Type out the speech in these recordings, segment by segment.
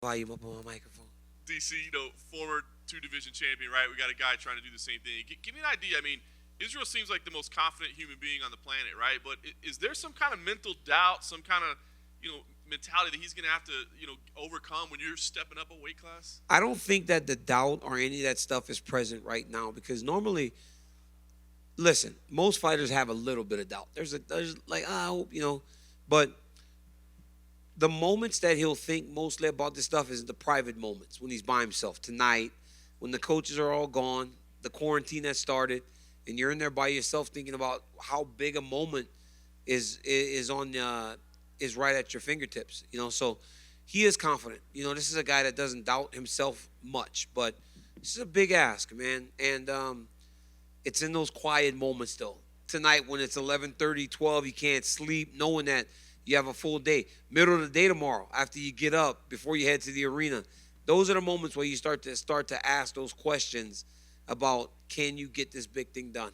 Volume up on my microphone. DC, former two-division champion, right? We got a guy trying to do the same thing. Give me an idea. I mean, Israel seems like the most confident human being on the planet, right? But is there some kind of mental doubt, some kind of, mentality that he's going to have to, overcome when you're stepping up a weight class? I don't think that the doubt or any of that stuff is present right now because normally, listen, most fighters have a little bit of doubt. There's like, I hope, but the moments that he'll think mostly about this stuff is the private moments when he's by himself tonight, when the coaches are all gone, the quarantine has started, and you're in there by yourself thinking about how big a moment is on is right at your fingertips. So he is confident. This is a guy that doesn't doubt himself much, but this is a big ask, man, and it's in those quiet moments though. Tonight when it's 11:30, 12, you can't sleep, knowing that you have a full day. Middle of the day tomorrow, after you get up, before you head to the arena. Those are the moments where you start to ask those questions about can you get this big thing done.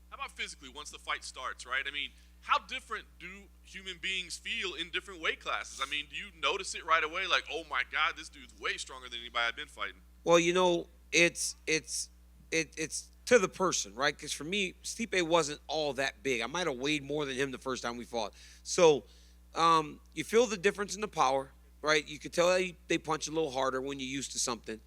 How about physically once the fight starts, right? I mean, how different do human beings feel in different weight classes? I mean, do you notice it right away? Like, oh my God, this dude's way stronger than anybody I've been fighting. Well, it's to the person, right? Because for me, Stipe wasn't all that big. I might have weighed more than him the first time we fought. So you feel the difference in the power, right? You can tell they punch a little harder when you're used to something,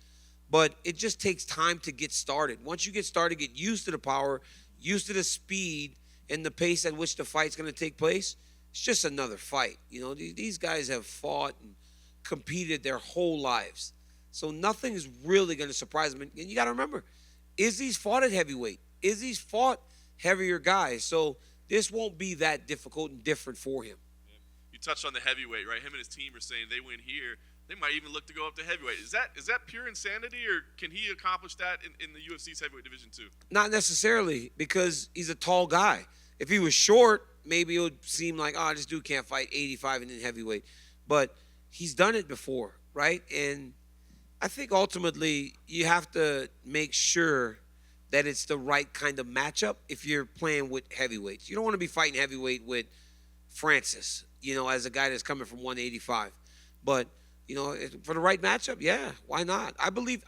but it just takes time to get started. Once you get started, get used to the power, used to the speed and the pace at which the fight's going to take place. It's just another fight. These guys have fought and competed their whole lives. So nothing is really going to surprise them. And you got to remember, Izzy's fought at heavyweight. Izzy's fought heavier guys. So this won't be that difficult and different for him. Yeah. You touched on the heavyweight, right? Him and his team are saying they win here. They might even look to go up to heavyweight. Is that pure insanity, or can he accomplish that in the UFC's heavyweight division too? Not necessarily, because he's a tall guy. If he was short, maybe it would seem like, oh, this dude can't fight 85 and then heavyweight. But he's done it before, right? And I think ultimately you have to make sure that it's the right kind of matchup if you're playing with heavyweights. You don't want to be fighting heavyweight with Francis, as a guy that's coming from 185. But, for the right matchup, yeah, why not? I believe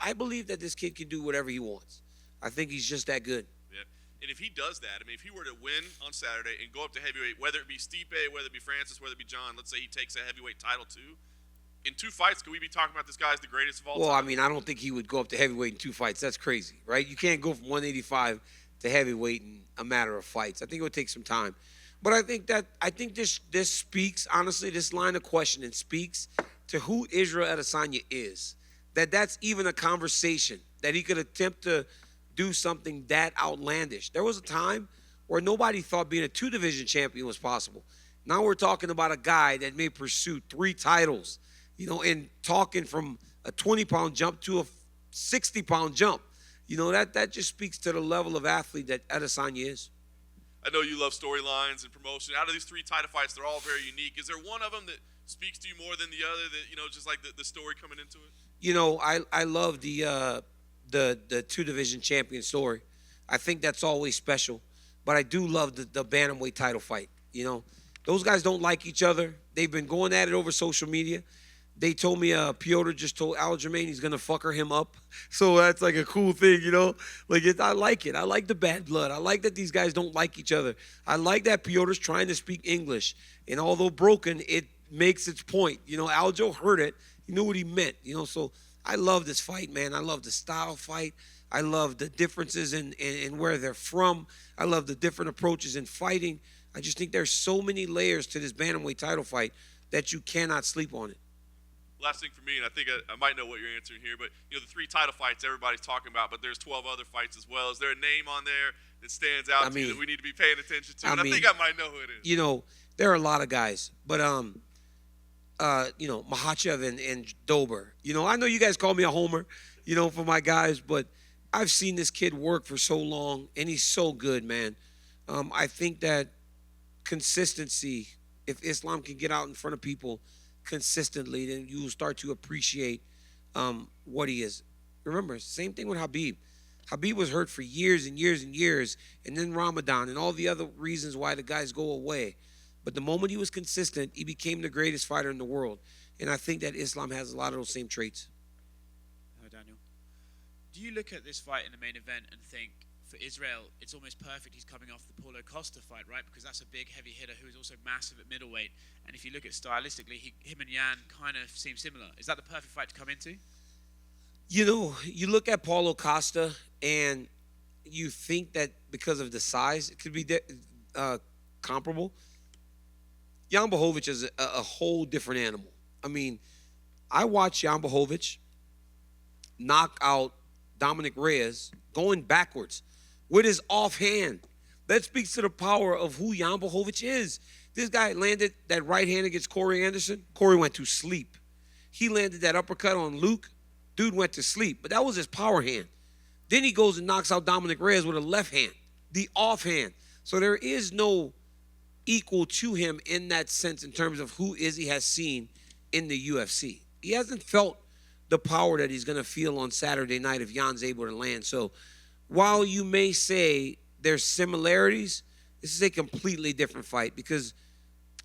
that this kid can do whatever he wants. I think he's just that good. Yeah. And if he does that, I mean, if he were to win on Saturday and go up to heavyweight, whether it be Stipe, whether it be Francis, whether it be John, let's say he takes a heavyweight title too, in two fights, could we be talking about this guy as the greatest of all Well, time? I mean, I don't think he would go up to heavyweight in two fights. That's crazy, right? You can't go from 185 to heavyweight in a matter of fights. I think it would take some time. But I think this speaks, honestly, this line of questioning speaks to who Israel Adesanya is. That's even a conversation that he could attempt to do something that outlandish. There was a time where nobody thought being a two-division champion was possible. Now we're talking about a guy that may pursue three titles, and talking from a 20-pound jump to a 60-pound jump. That just speaks to the level of athlete that Adesanya is. I know you love storylines and promotion. Out of these three title fights, they're all very unique. Is there one of them that speaks to you more than the other? That just like the story coming into it. I love the two division champion story. I think that's always special. But I do love the bantamweight title fight. Those guys don't like each other. They've been going at it over social media. They told me Piotr just told Aljamain he's gonna fucker him up, so that's like a cool thing. I like it. I like the bad blood. I like that these guys don't like each other. I like that Piotr's trying to speak English, and although broken, it makes its point. Aljo heard it. He knew what he meant. So I love this fight, man. I love the style fight. I love the differences in where they're from. I love the different approaches in fighting. I just think there's so many layers to this bantamweight title fight that you cannot sleep on it. Last thing for me, and I think I might know what you're answering here, but the three title fights everybody's talking about, but there's 12 other fights as well. Is there a name on there that stands out to you that we need to be paying attention to? And I think I might know who it is. There are a lot of guys, but Makhachev and Dober. I know you guys call me a homer, for my guys, but I've seen this kid work for so long, and he's so good, man. I think that consistency, if Islam can get out in front of people consistently, then you will start to appreciate what he is. Remember, same thing with Habib. Habib was hurt for years and years and years, and then Ramadan and all the other reasons why the guys go away. But the moment he was consistent, he became the greatest fighter in the world. And I think that Islam has a lot of those same traits. Hi, Daniel. Do you look at this fight in the main event and think, for Israel, it's almost perfect he's coming off the Paulo Costa fight, right? Because that's a big, heavy hitter who is also massive at middleweight. And if you look at stylistically, him and Jan kind of seem similar. Is that the perfect fight to come into? You know, you look at Paulo Costa and you think that because of the size, it could be comparable. Jan Blachowicz is a whole different animal. I mean, I watched Jan Blachowicz knock out Dominic Reyes going backwards with his offhand. That speaks to the power of who Jan Blachowicz is. This guy landed that right hand against Corey Anderson. Corey went to sleep. He landed that uppercut on Luke. Dude went to sleep, but that was his power hand. Then he goes and knocks out Dominic Reyes with a left hand, the offhand. So there is no equal to him in that sense in terms of who Izzy has seen in the UFC. He hasn't felt the power that he's going to feel on Saturday night if Jan's able to land. So while you may say there's similarities, this is a completely different fight because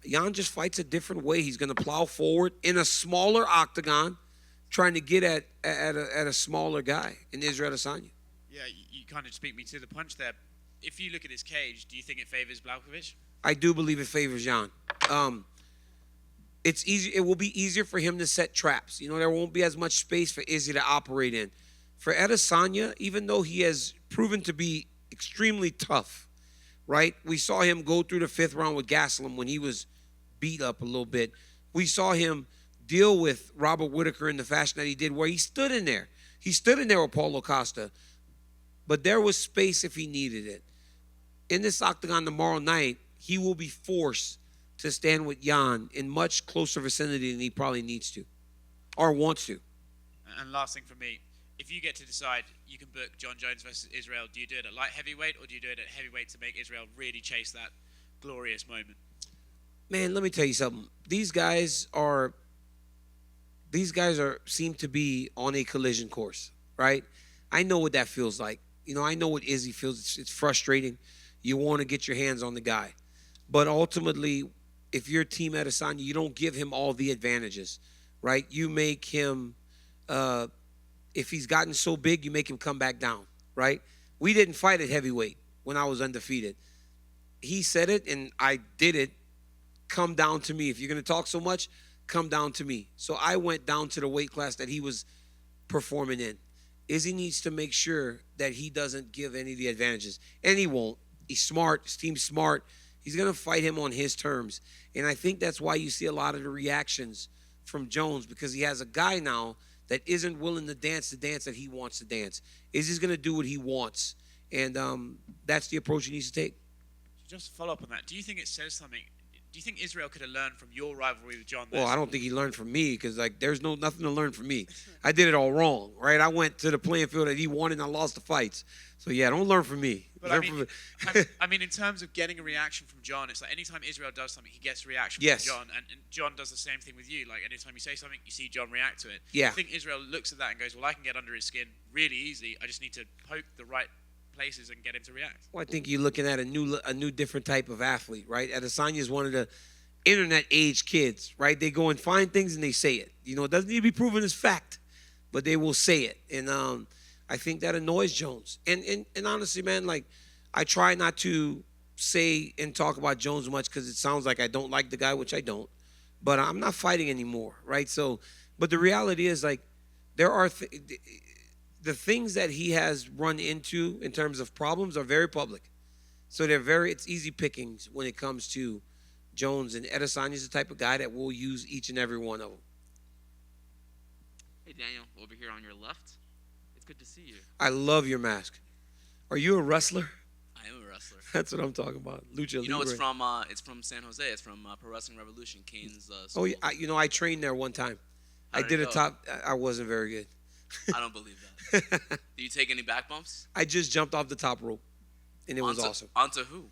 Jan just fights a different way. He's going to plow forward in a smaller octagon, trying to get at a smaller guy in Israel Adesanya. Yeah, you kind of speak me to the punch there. If you look at his cage, do you think it favors Blachowicz? I do believe it favors Jan. It's easy. It will be easier for him to set traps. You know, there won't be as much space for Izzy to operate in. For Adesanya, even though he has proven to be extremely tough, right? We saw him go through the 5th round with Gastelum when he was beat up a little bit. We saw him deal with Robert Whittaker in the fashion that he did, where he stood in there. He stood in there with Paulo Costa, but there was space if he needed it. In this octagon tomorrow night, he will be forced to stand with Jan in much closer vicinity than he probably needs to or wants to. And last thing for me, if you get to decide you can book John Jones versus Israel, do you do it at light heavyweight or do you do it at heavyweight to make Israel really chase that glorious moment? Man, let me tell you something. These guys seem to be on a collision course, right? I know what that feels like. You know, I know what Izzy feels. It's frustrating. You want to get your hands on the guy. But ultimately, if you're Team Adesanya, you don't give him all the advantages, right? You make him, if he's gotten so big, you make him come back down, right? We didn't fight at heavyweight when I was undefeated. He said it, and I did it. Come down to me. If you're going to talk so much, come down to me. So I went down to the weight class that he was performing in. Izzy needs to make sure that he doesn't give any of the advantages. And he won't. He's smart. His team's smart. He's going to fight him on his terms. And I think that's why you see a lot of the reactions from Jones, because he has a guy now that isn't willing to dance the dance that he wants to dance. Izzy's going to do what he wants. And that's the approach he needs to take. Just to follow up on that, do you think it says something? Do you think Israel could have learned from your rivalry with John? Well, I don't think he learned from me because, like, there's nothing to learn from me. I did it all wrong, right? I went to the playing field that he won and I lost the fights. So, yeah, don't learn from me. But I mean, in terms of getting a reaction from John, it's like anytime Israel does something, he gets a reaction from John. And John does the same thing with you. Like, anytime you say something, you see John react to it. Yeah. I think Israel looks at that and goes, well, I can get under his skin really easy. I just need to poke the right places and get him to react. Well, I think you're looking at a new different type of athlete, right? Adesanya is one of the internet age kids, right? They go and find things and they say it. You know, it doesn't need to be proven as fact, but they will say it. And I think that annoys Jones. And honestly, man, like, I try not to say and talk about Jones much because it sounds like I don't like the guy, which I don't. But I'm not fighting anymore, right? So, but the reality is, like, there are the things that he has run into in terms of problems are very public. So it's easy pickings when it comes to Jones, and Adesanya is the type of guy that will use each and every one of them. Hey, Daniel, over here on your left. It's good to see you. I love your mask. Are you a wrestler? I am a wrestler. That's what I'm talking about. Lucha Libre. You know, it's from San Jose. It's from Pro Wrestling Revolution, Kane's school. Oh, yeah. I trained there one time. How I did it a go? top. I wasn't very good. I don't believe that. Do you take any back bumps? I just jumped off the top rope, and it was awesome. Onto who?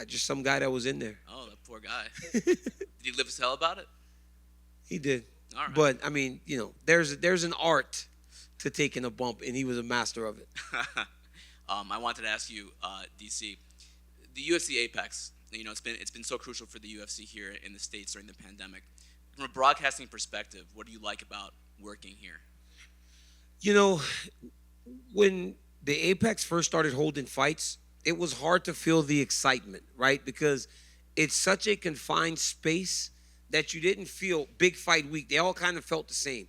Just some guy that was in there. Oh, that poor guy. Did he live his hell about it? He did. All right. But I mean, you know, there's an art to taking a bump, and he was a master of it. I wanted to ask you, DC, the UFC Apex. You know, it's been so crucial for the UFC here in the States during the pandemic. From a broadcasting perspective, what do you like about working here? You know, when the Apex first started holding fights, it was hard to feel the excitement, right? Because it's such a confined space that you didn't feel big fight week. They all kind of felt the same.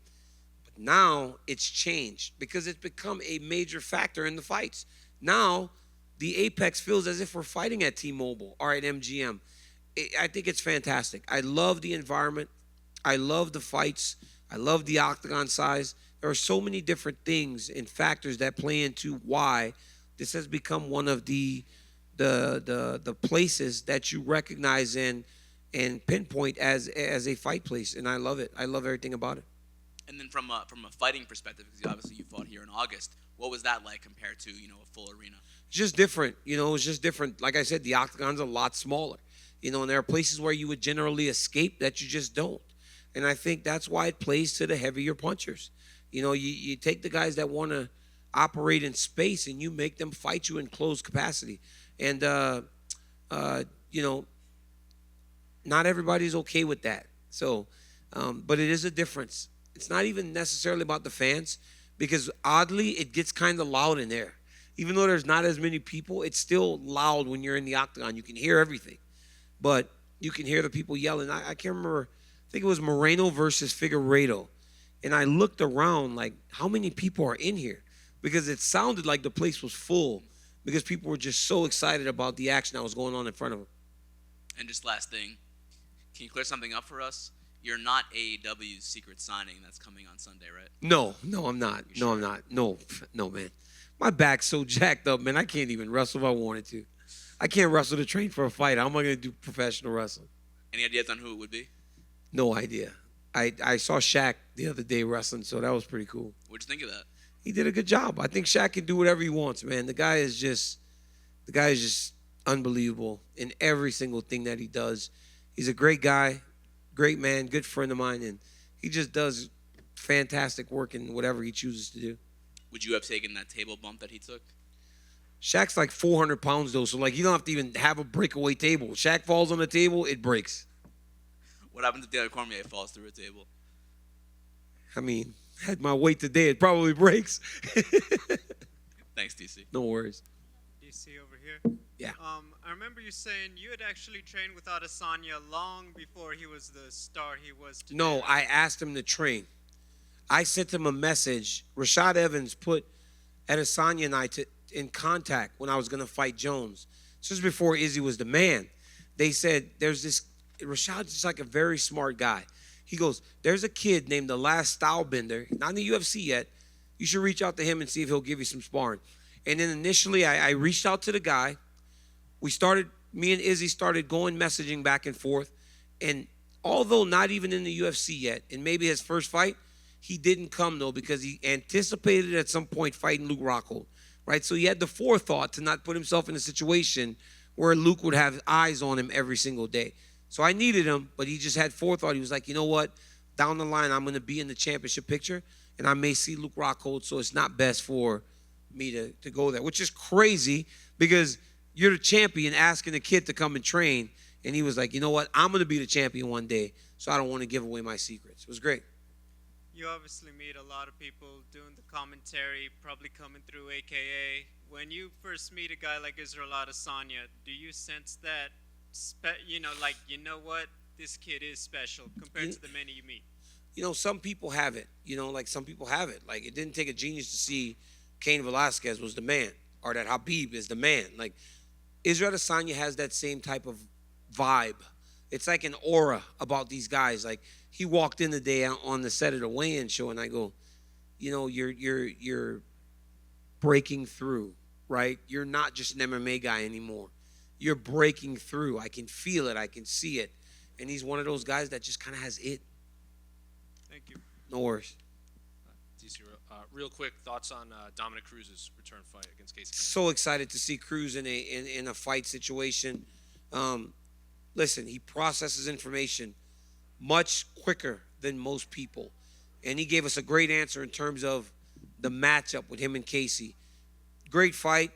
But now it's changed because it's become a major factor in the fights. Now the Apex feels as if we're fighting at T-Mobile or at MGM. I think it's fantastic. I love the environment. I love the fights. I love the octagon size. There are so many different things and factors that play into why this has become one of the places that you recognize and pinpoint as a fight place, and I love it. I love everything about it. And then from a fighting perspective, because obviously you fought here in August, what was that like compared to a full arena? It's just different, it's just different. Like I said, the octagon's a lot smaller, and there are places where you would generally escape that you just don't. And I think that's why it plays to the heavier punchers. You take the guys that want to operate in space and you make them fight you in closed capacity. And, not everybody's okay with that. So, but it is a difference. It's not even necessarily about the fans because oddly, it gets kind of loud in there. Even though there's not as many people, it's still loud when you're in the octagon. You can hear everything, but you can hear the people yelling. I can't remember. I think it was Moreno versus Figueiredo. And I looked around like, how many people are in here? Because it sounded like the place was full because people were just so excited about the action that was going on in front of them. And just last thing, can you clear something up for us? You're not AEW's secret signing that's coming on Sunday, right? No, I'm not. No, I'm not. No, man. My back's so jacked up, man. I can't even wrestle if I wanted to. I can't wrestle to train for a fight. How am I going to do professional wrestling? Any ideas on who it would be? No idea. I saw Shaq the other day wrestling, so that was pretty cool. What'd you think of that? He did a good job. I think Shaq can do whatever he wants, man. The guy is just unbelievable in every single thing that he does. He's a great guy, great man, good friend of mine, and he just does fantastic work in whatever he chooses to do. Would you have taken that table bump that he took? Shaq's like 400 pounds, though, so like you don't have to even have a breakaway table. Shaq falls on the table, it breaks. What happens if Daniel Cormier falls through a table? I mean, had my weight today, it probably breaks. Thanks, DC. No worries. DC over here. Yeah. I remember you saying you had actually trained with Adesanya long before he was the star he was today. No, I asked him to train. I sent him a message. Rashad Evans put Adesanya and I in contact when I was going to fight Jones. This was before Izzy was the man. They said, there's this, Rashad's just like a very smart guy. He goes, there's a kid named the Last Stylebender, not in the UFC yet. You should reach out to him and see if he'll give you some sparring. And then initially I reached out to the guy. Me and Izzy started going messaging back and forth. And although not even in the UFC yet, and maybe his first fight, he didn't come though because he anticipated at some point fighting Luke Rockhold, right? So he had the forethought to not put himself in a situation where Luke would have eyes on him every single day. So I needed him, but he just had forethought. He was like, you know what? Down the line, I'm going to be in the championship picture, and I may see Luke Rockhold, so it's not best for me to go there, which is crazy because you're the champion asking a kid to come and train, and he was like, you know what? I'm going to be the champion one day, so I don't want to give away my secrets. It was great. You obviously meet a lot of people doing the commentary, probably coming through AKA. When you first meet a guy like Israel Adesanya, do you sense that, you know what, this kid is special compared to the many you meet? Some people have it. Some people have it. Like, it didn't take a genius to see Cain Velasquez was the man or that Habib is the man. Like, Israel Adesanya has that same type of vibe. It's like an aura about these guys. Like, he walked in the day on the set of the weigh-in show, and I go, you're breaking through, right? You're not just an MMA guy anymore. You're breaking through. I can feel it. I can see it. And he's one of those guys that just kind of has it. Thank you. No worries. DC, real quick thoughts on Dominic Cruz's return fight against Casey Kennedy. So excited to see Cruz in a fight situation. Listen, he processes information much quicker than most people. And he gave us a great answer in terms of the matchup with him and Casey. Great fight.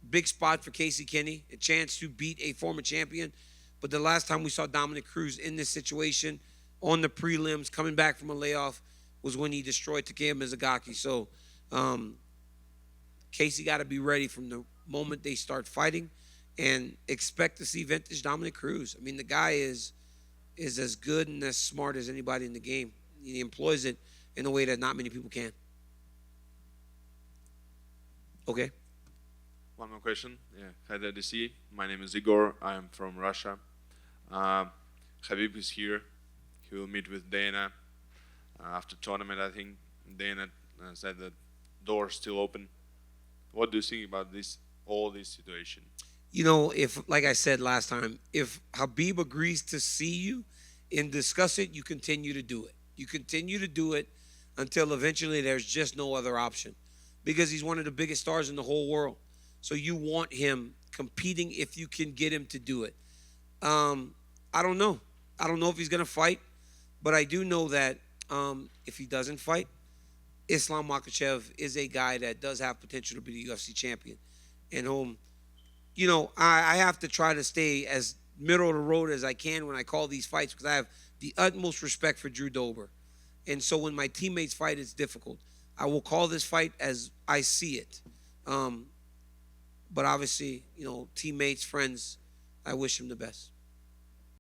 Big spot for Casey Kennedy, a chance to beat a former champion. But the last time we saw Dominic Cruz in this situation, on the prelims, coming back from a layoff, was when he destroyed Takeya Mizugaki. So Casey got to be ready from the moment they start fighting, and expect to see vintage Dominic Cruz. I mean, the guy is as good and as smart as anybody in the game. He employs it in a way that not many people can. Okay. One more question. Yeah. Hi, DC. My name is Igor. I'm from Russia. Khabib is here. He will meet with Dana after tournament. I think Dana said that door's still open. What do you think about all this situation? You know, if, like I said last time, if Khabib agrees to see you and discuss it, you continue to do it. You continue to do it until eventually there's just no other option, because he's one of the biggest stars in the whole world. So you want him competing if you can get him to do it. I don't know. I don't know if he's going to fight, but I do know that if he doesn't fight, Islam Makhachev is a guy that does have potential to be the UFC champion, and whom, you know, I have to try to stay as middle of the road as I can when I call these fights, because I have the utmost respect for Drew Dober. And so when my teammates fight, it's difficult. I will call this fight as I see it. But obviously, you know, teammates, friends, I wish him the best.